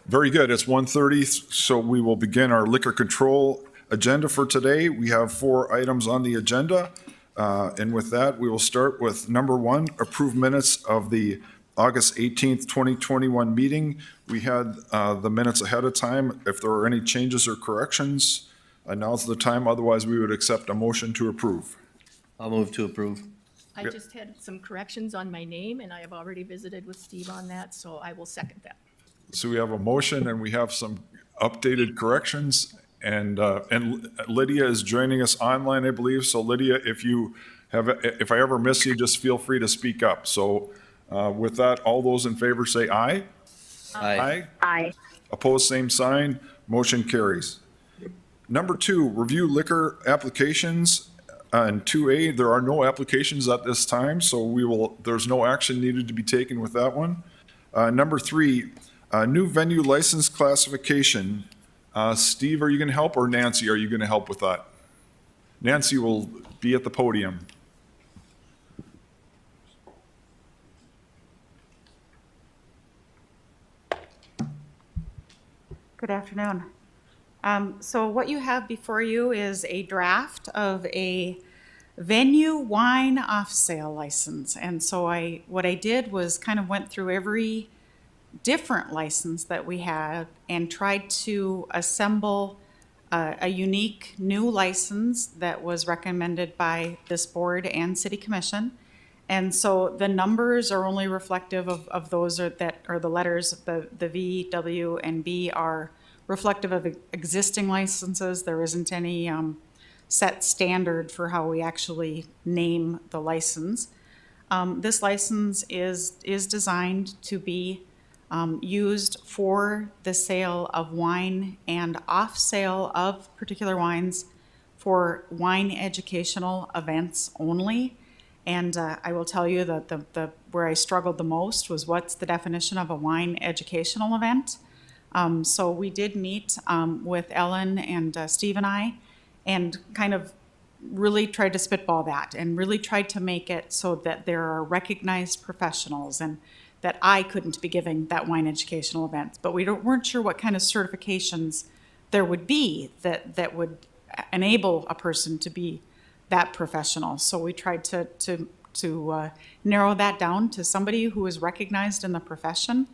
Very good. It's 1:30, so we will begin our liquor control agenda for today. We have 4 items on the agenda. And with that, we will start with number 1, approve minutes of the August 18th, 2021 meeting. We had the minutes ahead of time. If there are any changes or corrections, now's the time. Otherwise, we would accept a motion to approve. I'll move to approve. I just had some corrections on my name, and I have already visited with Steve on that, so I will second that. So we have a motion and we have some updated corrections. And Lydia is joining us online, I believe. So Lydia, if I ever miss you, just feel free to speak up. So with that, all those in favor say aye. Aye. Aye. Opposed, same sign. Motion carries. Number 2, review liquor applications. And 2A, there are no applications at this time, so there's no action needed to be taken with that one. Number 3, new venue license classification. Steve, are you going to help, or Nancy, are you going to help with that? Nancy will be at the podium. Good afternoon. So what you have before you is a draft of a venue wine off-sale license. And so what I did was kind of went through every different license that we had and tried to assemble a unique new license that was recommended by this board and city commission. And so the numbers are only reflective of those that are the letters, the V, W, and B are reflective of existing licenses. There isn't any set standard for how we actually name the license. This license is designed to be used for the sale of wine and off sale of particular wines for wine educational events only. And I will tell you that the where I struggled the most was what's the definition of a wine educational event. So we did meet with Ellen and Steve and I and kind of really tried to spitball that and really tried to make it so that there are recognized professionals and that I couldn't be giving that wine educational event. But we weren't sure what kind of certifications there would be that would enable a person to be that professional. So we tried to narrow that down to somebody who is recognized in the profession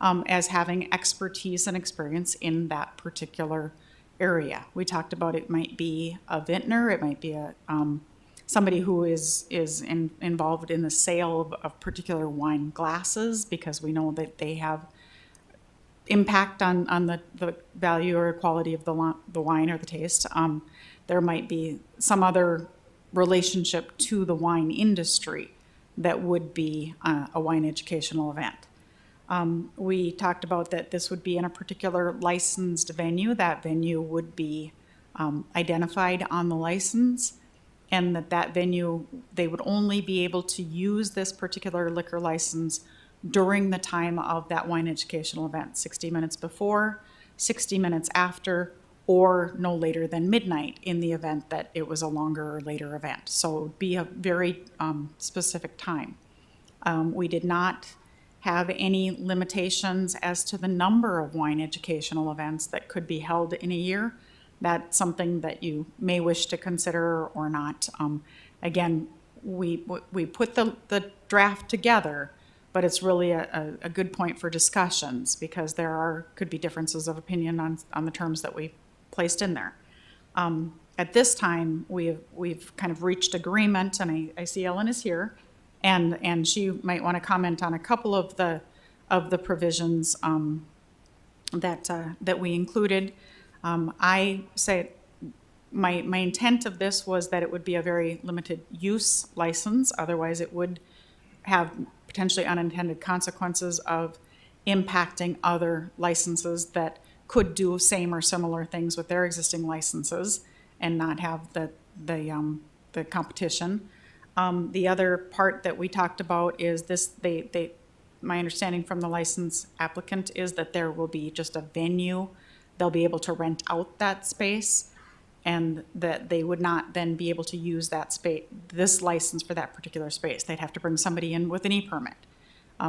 as having expertise and experience in that particular area. We talked about it might be a vintner, it might be somebody who is involved in the sale of particular wine glasses, because we know that they have impact on the value or quality of the wine or the taste. There might be some other relationship to the wine industry that would be a wine educational event. We talked about that this would be in a particular licensed venue. That venue would be identified on the license, and that venue, they would only be able to use this particular liquor license during the time of that wine educational event, 60 minutes before, 60 minutes after, or no later than midnight in the event that it was a longer or later event. So it would be a very specific time. We did not have any limitations as to the number of wine educational events that could be held in a year. That's something that you may wish to consider or not. Again, we put the draft together, but it's really a good point for discussions because could be differences of opinion on the terms that we placed in there. At this time, we've kind of reached agreement, and I see Ellen is here, and she might want to comment on a couple of the provisions that we included. I say my intent of this was that it would be a very limited use license. Otherwise, it would have potentially unintended consequences of impacting other licenses that could do same or similar things with their existing licenses and not have the competition. The other part that we talked about is this. My understanding from the license applicant is that there will be just a venue. They'll be able to rent out that space, and that they would not then be able to use that space, this license for that particular space. They'd have to bring somebody in with an e-permit.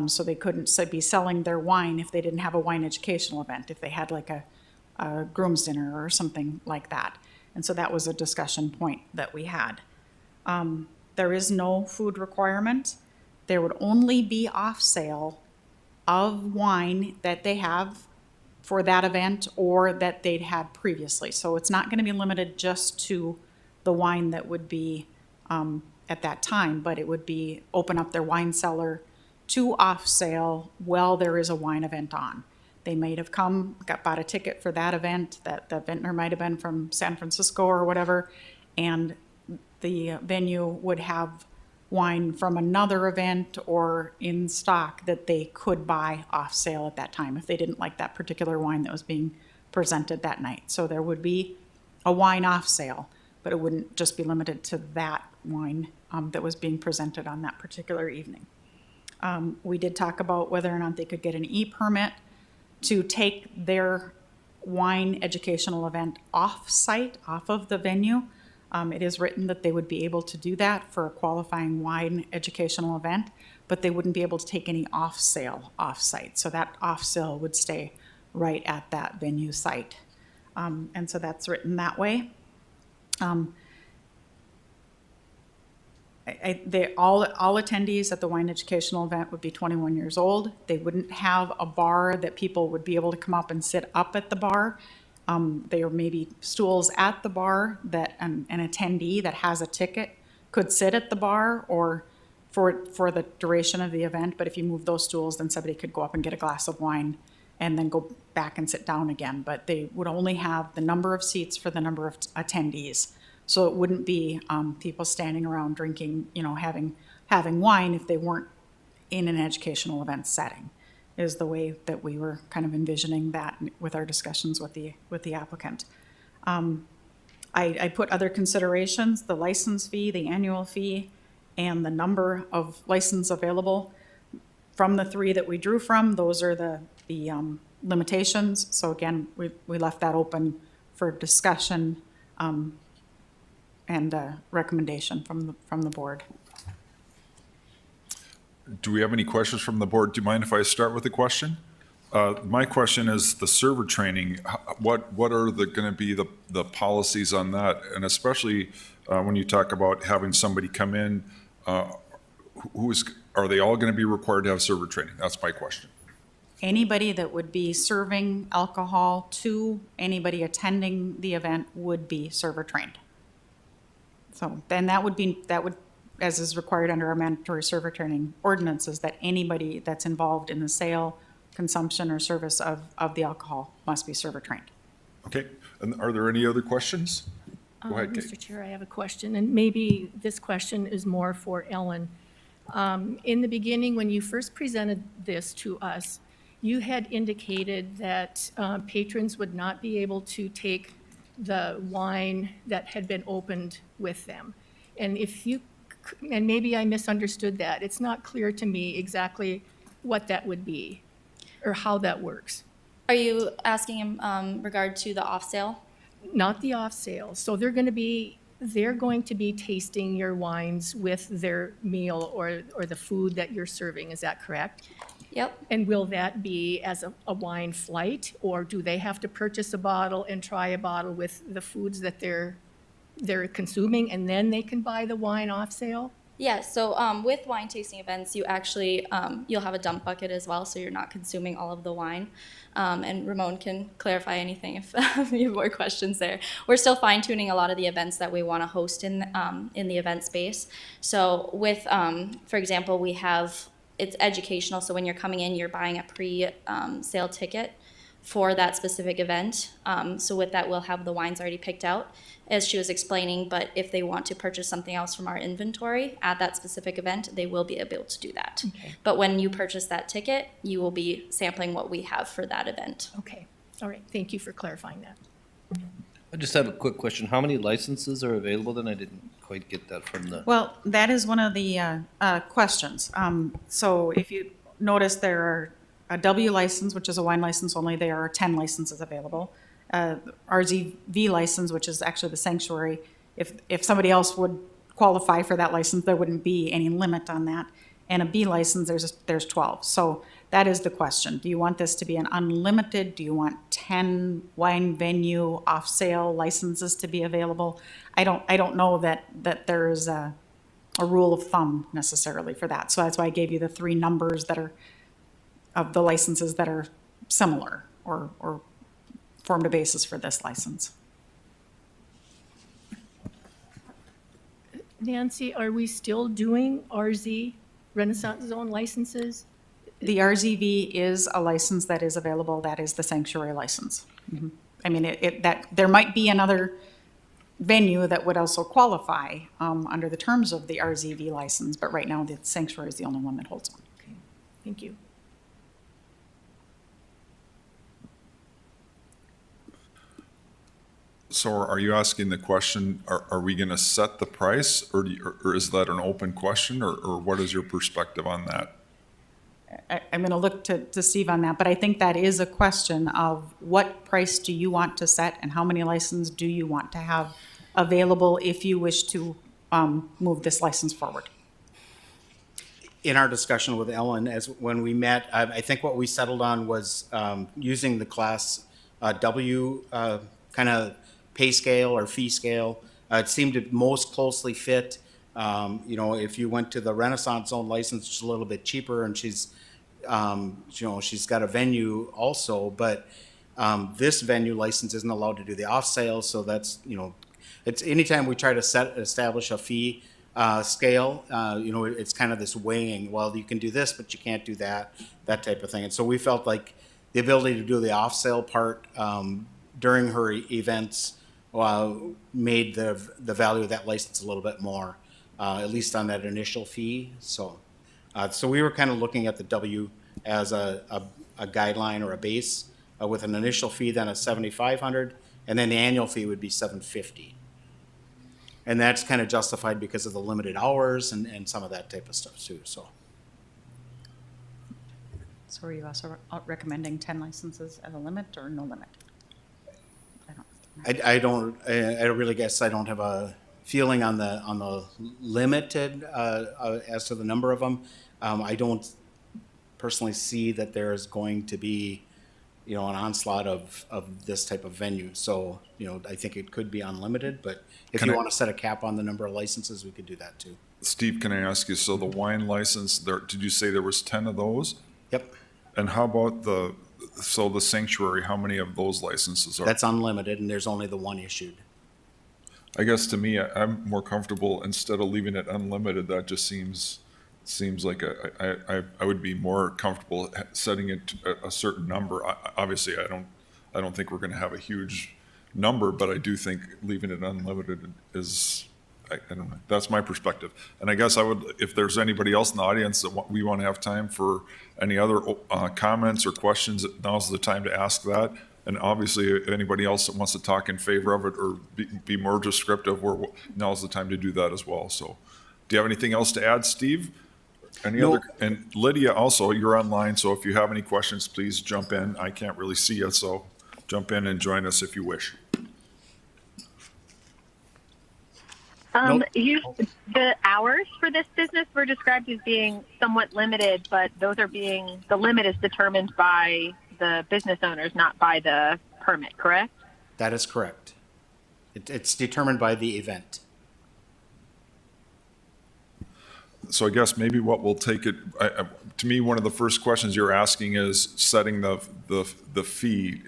So they couldn't be selling their wine if they didn't have a wine educational event, if they had like a groom's dinner or something like that. And so that was a discussion point that we had. There is no food requirement. There would only be off sale of wine that they have for that event or that they'd had previously. So it's not going to be limited just to the wine that would be at that time, but it would be open up their wine cellar to off sale while there is a wine event on. They might have bought a ticket for that event, that the vintner might have been from San Francisco or whatever, and the venue would have wine from another event or in stock that they could buy off sale at that time if they didn't like that particular wine that was being presented that night. So there would be a wine off sale, but it wouldn't just be limited to that wine that was being presented on that particular evening. We did talk about whether or not they could get an e-permit to take their wine educational event off-site, off of the venue. It is written that they would be able to do that for a qualifying wine educational event, but they wouldn't be able to take any off-sale off-site. So that off-sale would stay right at that venue site. And so that's written that way. All attendees at the wine educational event would be 21 years old. They wouldn't have a bar that people would be able to come up and sit up at the bar. There may be stools at the bar that an attendee that has a ticket could sit at the bar or for the duration of the event. But if you move those stools, then somebody could go up and get a glass of wine and then go back and sit down again. But they would only have the number of seats for the number of attendees. So it wouldn't be people standing around drinking, having wine if they weren't in an educational event setting, is the way that we were kind of envisioning that with our discussions with the applicant. I put other considerations, the license fee, the annual fee, and the number of license available. From the three that we drew from, those are the limitations. So again, we left that open for discussion and recommendation from the board. Do we have any questions from the board? Do you mind if I start with a question? My question is the server training. What are going to be the policies on that? And especially when you talk about having somebody come in, are they all going to be required to have server training? That's my question. Anybody that would be serving alcohol to anybody attending the event would be server trained. So then that would, as is required under our mandatory server training ordinances, that anybody that's involved in the sale, consumption, or service of the alcohol must be server trained. Okay, and are there any other questions? Go ahead, Kate. Mr. Chair, I have a question, and maybe this question is more for Ellen. In the beginning, when you first presented this to us, you had indicated that patrons would not be able to take the wine that had been opened with them. And and maybe I misunderstood that. It's not clear to me exactly what that would be or how that works. Are you asking in regard to the off sale? Not the off sale. So they're going to be tasting your wines with their meal or the food that you're serving. Is that correct? Yep. And will that be as a wine flight, or do they have to purchase a bottle and try a bottle with the foods that they're consuming, and then they can buy the wine off sale? Yeah, so with wine tasting events, you actually, you'll have a dump bucket as well, so you're not consuming all of the wine. And Ramon can clarify anything if you have more questions there. We're still fine tuning a lot of the events that we want to host in the event space. So with, for example, it's educational, so when you're coming in, you're buying a pre-sale ticket for that specific event. So with that, we'll have the wines already picked out, as she was explaining, but if they want to purchase something else from our inventory at that specific event, they will be able to do that. Okay. But when you purchase that ticket, you will be sampling what we have for that event. Okay, all right, thank you for clarifying that. I just have a quick question. How many licenses are available then? I didn't quite get that from the. Well, that is one of the questions. So if you notice, there are a W license, which is a wine license only. There are 10 licenses available. RZV license, which is actually the sanctuary. If somebody else would qualify for that license, there wouldn't be any limit on that. and a B license, there's 12. So that is the question. Do you want this to be an unlimited? Do you want 10 wine venue off-sale licenses to be available? I don't know that there's a rule of thumb necessarily for that. So that's why I gave you the 3 numbers that are of the licenses that are similar or formed a basis for this license. Nancy, are we still doing RZ, Renaissance Zone licenses? The RZV is a license that is available. That is the sanctuary license. Mhm. I mean, there might be another venue that would also qualify under the terms of the RZV license, but right now the sanctuary is the only one that holds one. Okay, thank you. So are you asking the question, are we going to set the price, or or is that an open question, or what is your perspective on that? I'm going to look to Steve on that, but I think that is a question of what price do you want to set and how many licenses do you want to have available if you wish to move this license forward? In our discussion with Ellen, as when we met, I think what we settled on was using the Class W kind of pay scale or fee scale. It seemed to most closely fit. If you went to the Renaissance Zone license, it's a little bit cheaper, and she's got a venue also, but this venue license isn't allowed to do the off sale. So that's, it's anytime we try to establish a fee scale, it's kind of this weighing, well, you can do this, but you can't do that type of thing. And so we felt like the ability to do the off sale part during her events made the value of that license a little bit more, at least on that initial fee. So we were kind of looking at the W as a guideline or a base with an initial fee then of $7,500, and then the annual fee would be $750. And that's kind of justified because of the limited hours and some of that type of stuff too. So are you also recommending 10 licenses as a limit or no limit? I don't really guess I don't have a feeling on the limited as to the number of them. I don't personally see that there's going to be, an onslaught of this type of venue. So, I think it could be unlimited, but if Can you I- want to set a cap on the number of licenses, we could do that too. Steve, can I ask you, so the wine license, did you say there was 10 of those? Yep, And how about the sanctuary, how many of those licenses are? that's unlimited and there's only the one issued. I guess to me, I'm more comfortable, instead of leaving it unlimited, that just seems like I would be more comfortable setting it to a certain number. Obviously, I don't think we're gonna have a huge number, but I do think leaving it unlimited is, I don't know, that's my perspective. And I guess if there's anybody else in the audience that we want to have time for any other comments or questions, now's the time to ask that. And obviously, if anybody else that wants to talk in favor of it or be more descriptive, now's the time to do that as well. So, do you have anything else to add, Steve? No. And Lydia, also, you're online, so if you have any questions, please jump in. I can't really see you, so jump in and join us if you wish. Nope. The hours for this business were described as being somewhat limited, but the limit is determined by the business owners, not by the permit, correct? That is correct. It's determined by the event. So I guess maybe what we'll take it, to me, one of the first questions you're asking is setting the fee.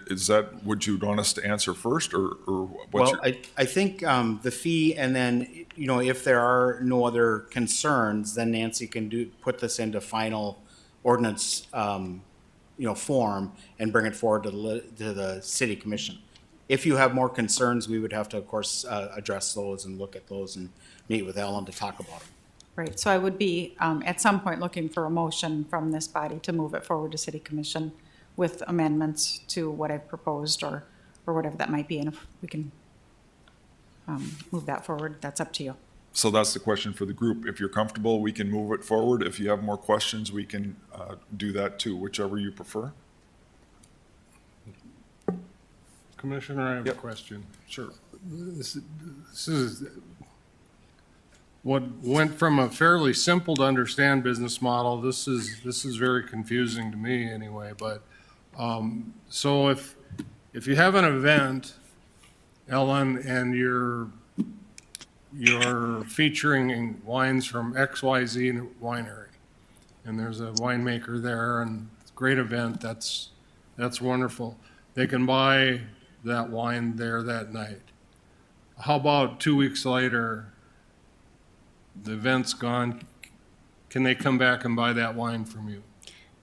Is that, would you want us to answer first, or what's Well, I think the fee, and then, if there are no other concerns, then Nancy can put this into final ordinance, form and bring it forward to the city commission. If you have more concerns, we would have to, of course, address those and look at those and meet with Ellen to talk about them. Right, so I would be at some point looking for a motion from this body to move it forward to city commission with amendments to what I've proposed or whatever that might be. And if we can move that forward, that's up to you. So that's the question for the group. If you're comfortable, we can move it forward. If you have more questions, we can do that too, whichever you prefer. Commissioner, I have a Yep. question. Sure. This is, what went from a fairly simple to understand business model, this is very confusing to me anyway, but, so if you have an event, Ellen, and you're featuring wines from XYZ Winery, and there's a winemaker there, and it's a great event, that's wonderful. They can buy that wine there that night. How about 2 weeks later, the event's gone, can they come back and buy that wine from you?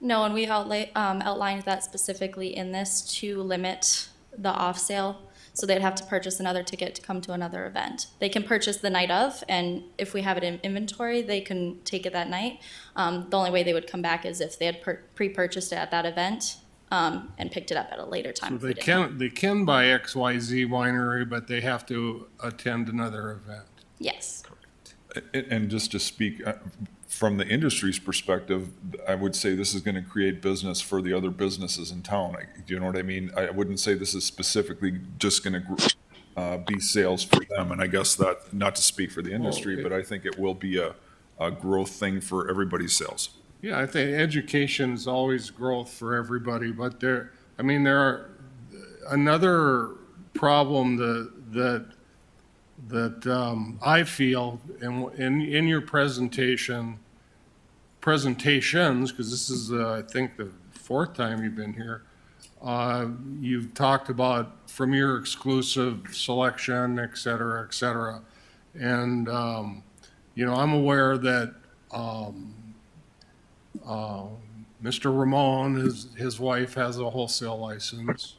No, and we outlined that specifically in this to limit the off sale. So they'd have to purchase another ticket to come to another event. They can purchase the night of, and if we have it in inventory, they can take it that night. The only way they would come back is if they had pre-purchased it at that event and picked it up at a later time. So if we didn't. they can buy XYZ Winery, but they have to attend another event. Yes. And just to speak from the industry's perspective, I would say this is going to create business for the other businesses in town. Do you know what I mean? I wouldn't say this is specifically just going to be sales for them. And I guess that, not to speak for the industry, but I think it will be a growth thing for everybody's sales. Yeah, I think education is always growth for everybody, but there are another problem that I feel in your presentations, because this is, I think, the fourth time you've been here, you've talked about from your exclusive selection, et cetera, et cetera. And, I'm aware that Mr. Ramon, his wife has a wholesale license.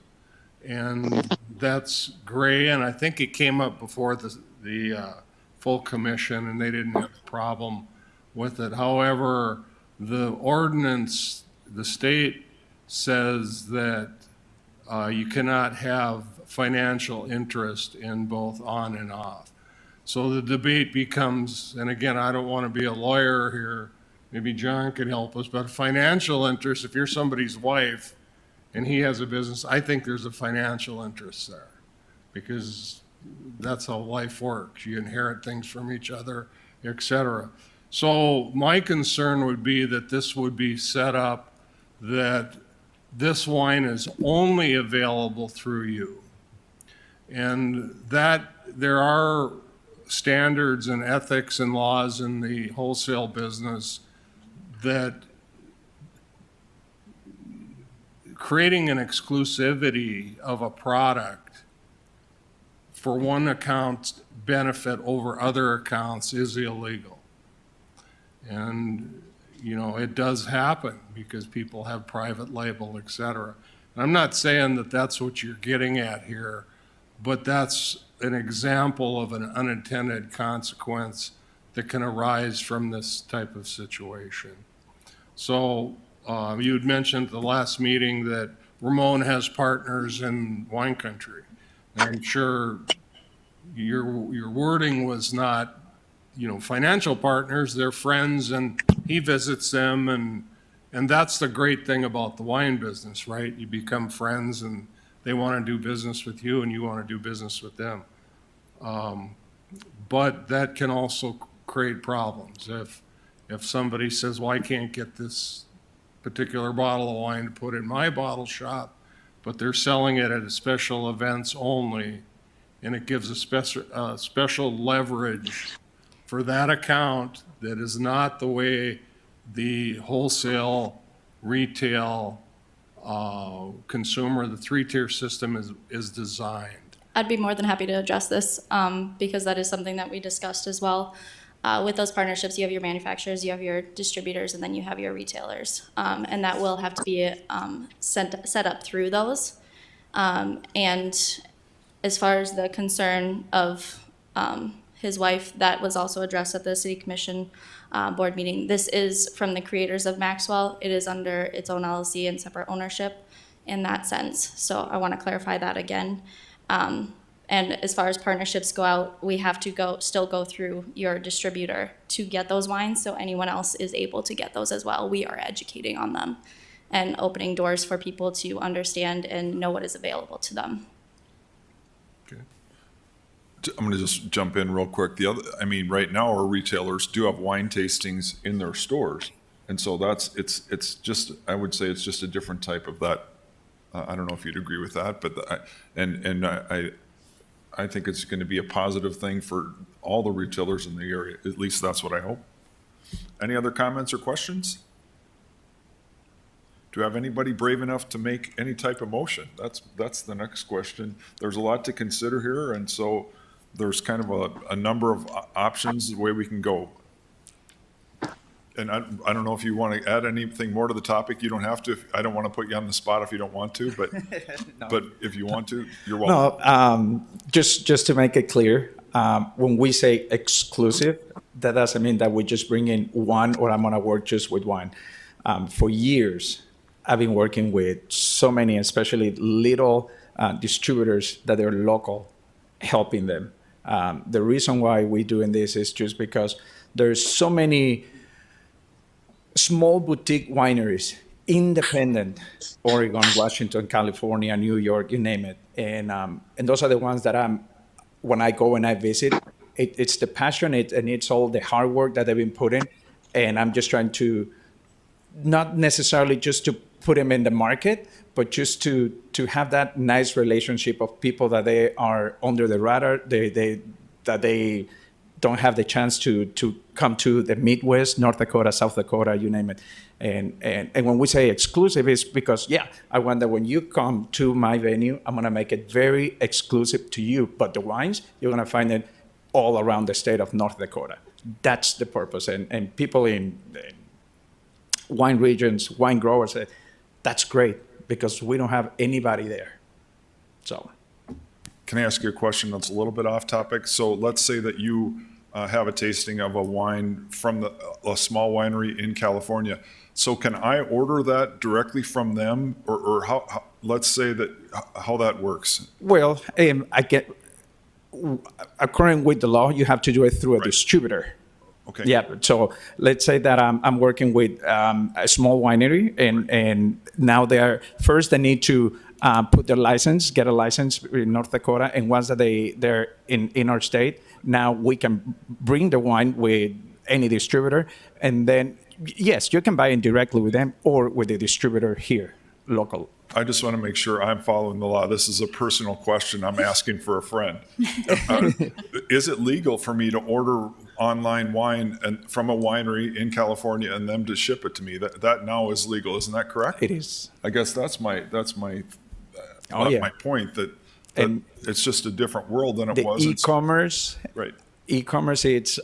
And that's great, and I think it came up before the full commission, and they didn't have a problem with it. However, the ordinance, the state says that you cannot have financial interest in both on and off. So the debate becomes, and again, I don't want to be a lawyer here, maybe John could help us, but financial interest, if you're somebody's wife, and he has a business, I think there's a financial interest there because that's how life works. You inherit things from each other, et cetera. So my concern would be that this would be set up that this wine is only available through you. And that there are standards and ethics and laws in the wholesale business that creating an exclusivity of a product for one account's benefit over other accounts is illegal. And, it does happen because people have private label, et cetera. I'm not saying that that's what you're getting at here, but that's an example of an unintended consequence that can arise from this type of situation. So, you had mentioned at the last meeting that Ramon has partners in wine country. And I'm sure your wording was not, financial partners, they're friends and he visits them and that's the great thing about the wine business, right? You become friends and they want to do business with you and you want to do business with them. But that can also create problems. If somebody says, well, I can't get this particular bottle of wine to put in my bottle shop, but they're selling it at special events only, and it gives a special leverage for that account that is not the way the wholesale, retail, consumer, the three-tier system is designed. I'd be more than happy to address this because that is something that we discussed as well. With those partnerships, you have your manufacturers, you have your distributors, and then you have your retailers. And that will have to be set up through those. And as far as the concern of his wife, that was also addressed at the City Commission board meeting. This is from the creators of Maxwell. It is under its own LLC and separate ownership in that sense. So I want to clarify that again. And as far as partnerships go out, we have to still go through your distributor to get those wines, so anyone else is able to get those as well. We are educating on them and opening doors for people to understand and know what is available to them. Okay. I'm going to just jump in real quick. I mean, right now our retailers do have wine tastings in their stores. And so it's just, I would say it's just a different type of that. I don't know if you'd agree with that, but I think it's going to be a positive thing for all the retailers in the area. At least that's what I hope. Any other comments or questions? Do you have anybody brave enough to make any type of motion? That's the next question. There's a lot to consider here, and so there's kind of a number of options the way we can go. And I don't know if you want to add anything more to the topic. You don't have to. I don't want to put you on the spot if you don't want to, but but if you want to, you're welcome. No, just to make it clear, when we say exclusive, that doesn't mean that we just bring in one or I'm going to work just with one. For years, I've been working with so many, especially little distributors that are local, helping them. The reason why we're doing this is just because there's so many small boutique wineries, independent, Oregon, Washington, California, New York, you name it. And those are the ones that when I go and I visit, it's the passion and it's all the hard work that they've been putting. And I'm just trying to, not necessarily just to put them in the market, but just to have that nice relationship of people that they are under the radar, that they don't have the chance to come to the Midwest, North Dakota, South Dakota, you name it. And when we say exclusive, it's because, I want that when you come to my venue, I'm going to make it very exclusive to you. But the wines, you're going to find it all around the state of North Dakota. That's the purpose. And people in wine regions, wine growers say, that's great because we don't have anybody there. So. Can I ask you a question that's a little bit off topic? So let's say that you have a tasting of a wine from a small winery in California. So can I order that directly from them, or how let's say that how that works? Well, according with the law, you have to do it through a distributor. Okay. Yeah. So let's say that I'm working with a small winery, and now they need to put their license, get a license in North Dakota, and once that they're in our state, now we can bring the wine with any distributor, and then yes, you can buy it directly with them or with the distributor here, local. I just want to make sure I'm following the law. This is a personal question. I'm asking for a friend. Is it legal for me to order online wine from a winery in California and them to ship it to me? That now is legal, isn't that correct? It is. I guess that's my my point, that And it's just a different world than it The was. e-commerce, Right. e-commerce, it's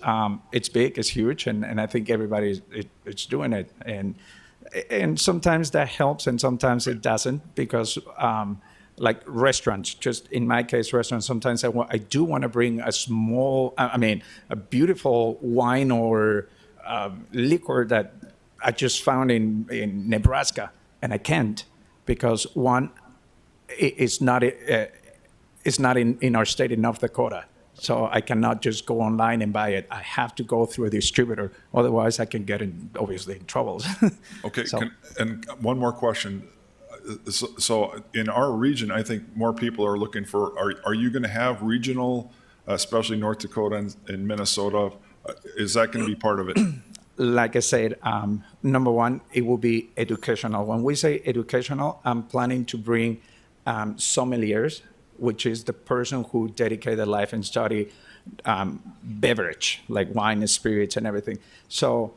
big, it's huge, and I think everybody is doing it, and sometimes that helps, and sometimes it doesn't, because like restaurants, just in my case, restaurants, sometimes I do want to bring a beautiful wine or liquor that I just found in Nebraska, and I can't, because one, it's not in our state in North Dakota. So I cannot just go online and buy it. I have to go through a distributor. Otherwise, I can get obviously in trouble. Okay. So- And one more question. So in our region, I think more people are looking for, are you going to have regional, especially North Dakota and Minnesota? Is that going to be part of it? Like I said, number one, it will be educational. When we say educational, I'm planning to bring sommeliers, which is the person who dedicated their life and study beverage, like wine and spirits and everything. So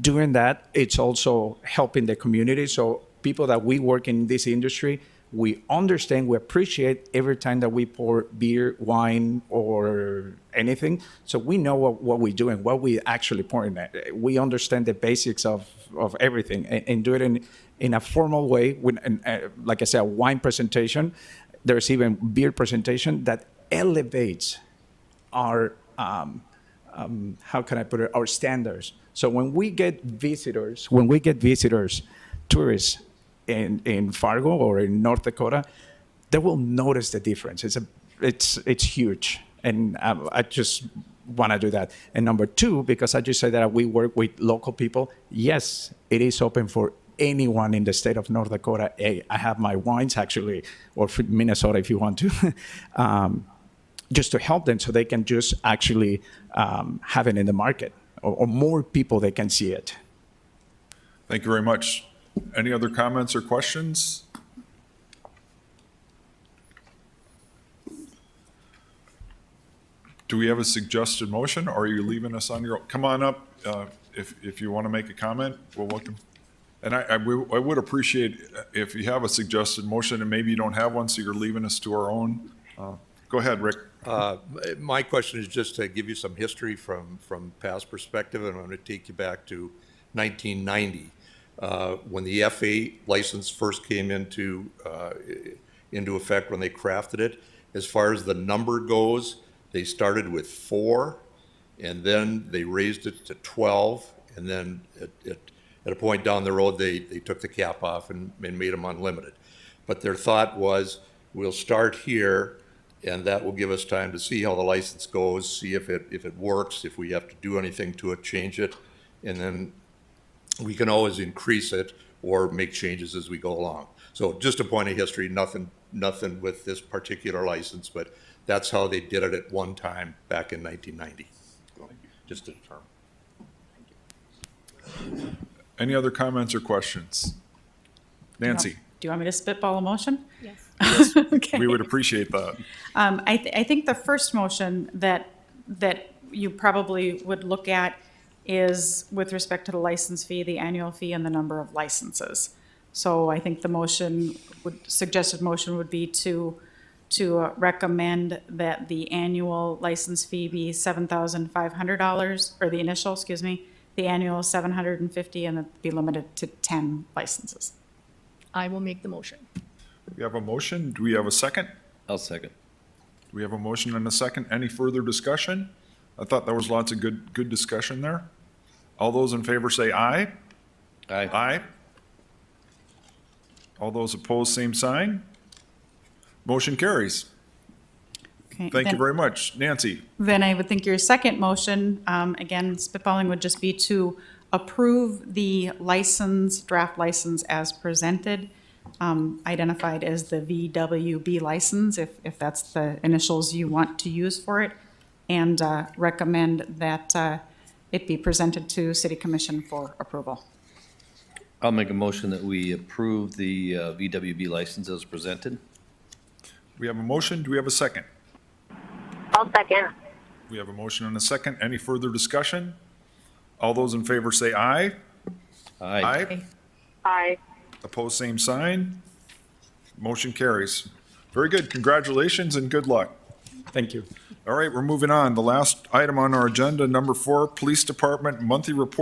doing that, it's also helping the community. So people that we work in this industry, we understand, we appreciate every time that we pour beer, wine, or anything. So we know what we're doing, what we actually pouring. We understand the basics of everything, and do it in a formal way. Like I said, a wine presentation. There's even beer presentation that elevates our, how can I put it, our standards. So when we get visitors, tourists in Fargo or in North Dakota, they will notice the difference. It's huge, and I just want to do that. And number two, because I just said that we work with local people, yes, it is open for anyone in the state of North Dakota. Hey, I have my wines actually, or Minnesota if you want to. just to help them so they can just actually have it in the market, or more people they can see it. Thank you very much. Any other comments or questions? Do we have a suggested motion, or are you leaving us on your own? Come on up, if you want to make a comment, we'll welcome. And I would appreciate if you have a suggested motion, and maybe you don't have one, so you're leaving us to our own. Go ahead, Rick. My question is just to give you some history from past perspective, and I'm going to take you back to 1990, when the FA license first came into effect, when they crafted it. As far as the number goes, they started with 4, and then they raised it to 12, and then at a point down the road, they took the cap off and made them unlimited. But their thought was, we'll start here, and that will give us time to see how the license goes, see if it works, if we have to do anything to it, change it, and then we can always increase it or make changes as we go along. So just a point of history, nothing with this particular license, but that's how they did it at one time back in 1990. Just a term. Any other comments or questions? Nancy, Do you want me to spitball a motion? Yes. Okay. we would appreciate that. I think the first motion that you probably would look at is with respect to the license fee, the annual fee, and the number of licenses. So I think the suggested motion would be to recommend that the annual license fee be $7,500, or the initial, excuse me, the annual $750, and it be limited to 10 licenses. I will make the motion. We have a motion. Do we have a second? I'll second. We have a motion and a second. Any further discussion? I thought there was lots of good discussion there. All those in favor say aye. Aye. Aye. All those opposed, same sign. Motion carries. Okay, Thank you then- very much. Nancy, Then I would think your second motion, again, spitballing, would just be to approve the draft license as presented, identified as the VWB license, if that's the initials you want to use for it, and recommend that it be presented to City Commission for approval. I'll make a motion that we approve the VWB license as presented. we have a motion. Do we have a second? I'll second. We have a motion and a second. Any further discussion? All those in favor say aye. Aye. Aye. Opposed, same sign. Motion carries. Very good. Congratulations and good luck. Thank you. All right, we're moving on. The last item on our agenda, number 4, Police Department Monthly Report.